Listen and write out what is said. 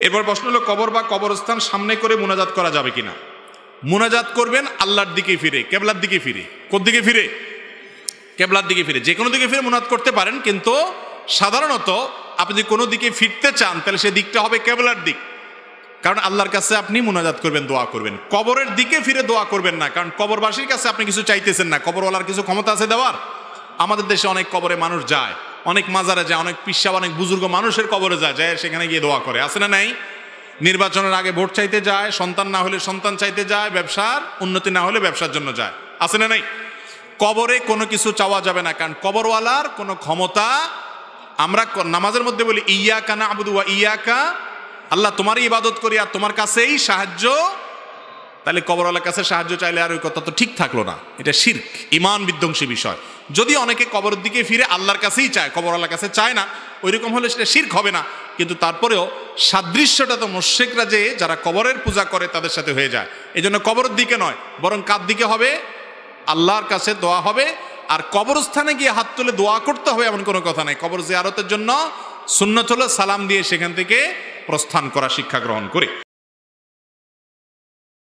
এরপর প্রশ্ন হলো কবর বা কবরস্থান সামনে করে মুনাজাত করা যাবে কিনা। মুনাজাত করবেন আল্লাহর দিকে ফিরে, কেবলার দিকে ফিরে। কোন দিকে ফিরে? কেবলার দিকে ফিরে। যে কোনো দিকে ফিরে মুনাজাত করতে পারেন, কিন্তু সাধারণত আপনি যদি কোনো দিকে ফিরতে চান তাহলে সে দিকটা হবে কেবলার দিক, কারণ আল্লাহর কাছে আপনি মুনাজাত করবেন, দোয়া করবেন। কবরের দিকে ফিরে দোয়া করবেন না, কারণ কবরবাসীর কাছে আপনি কিছু চাইতেছেন না। কবরওয়ালার কিছু ক্ষমতা আছে দেওয়ার? আমাদের দেশে অনেক কবরে মানুষ যায়, অনেক মাজারে যায়, অনেক পিসাব, অনেক বুজুর্গ মানুষের কবরে যায়, সেখানে গিয়ে দোয়া করে। আছে না নাই? নির্বাচনের আগে ভোট চাইতে যায়, সন্তান না হলে সন্তান চাইতে যায়, ব্যবসার উন্নতি না হলে ব্যবসার জন্য যায়। আছে না নাই? কবরে কোনো কিছু চাওয়া যাবে না, কারণ কবরওয়ালার কোনো ক্ষমতা। আমরা নামাজের মধ্যে বলি ইয়াকা না'বুদু ওয়া ইয়াকা, আল্লাহ তোমারই ইবাদত করি আর তোমার কাছেই সাহায্য। তাহলে কবরওয়ালার কাছে সাহায্য চাইলে আর ওই কথা তো ঠিক থাকলো না, এটা শিরক, ঈমান বিধ্বংসী বিষয়। যদি অনেকে কবরের দিকে ফিরে আল্লাহর কাছেই চায়, কবরওয়ালার কাছে চায় না, ওইরকম হলে সেটা শিরক হবে না। কিন্তু তারপরেও সাদৃশ্যটা তো মুশরিকরা যে যারা কবরের পূজা করে তাদের সাথে হয়ে যায়। এই জন্য কবরের দিকে নয়, বরং কার দিকে হবে? আল্লাহর কাছে দোয়া হবে। আর কবরস্থানে গিয়ে হাত তুলে দোয়া করতে হবে এমন কোনো কথা নাই। কবর জিয়ারতের জন্য সুন্নত হলো সালাম দিয়ে সেখান থেকে প্রস্থান করা, শিক্ষা গ্রহণ করে।